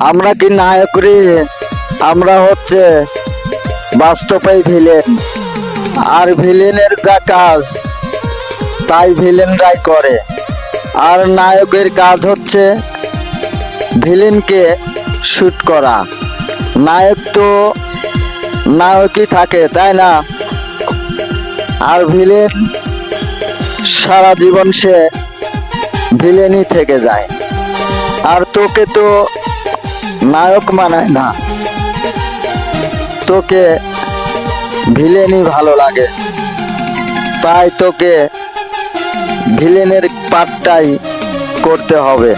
আমরা কি নায়ক রে? আমরা হচ্ছে বাস্তবে ভিলেন, আর ভিলেনের যা কাজ তাই ভিলেনরাই করে। আর নায়কের কাজ হচ্ছে ভিলেনকে শুট করা। নায়ক তো নায়কই থাকে, তাই না? আর ভিলেন সারা জীবন সে ভিলেনই থেকে যায়। আর তোকে তো নায়ক মানায় না, তোকে ভিলেনই ভালো লাগে, তাই তোকে ভিলেনের পার্টটাই করতে হবে।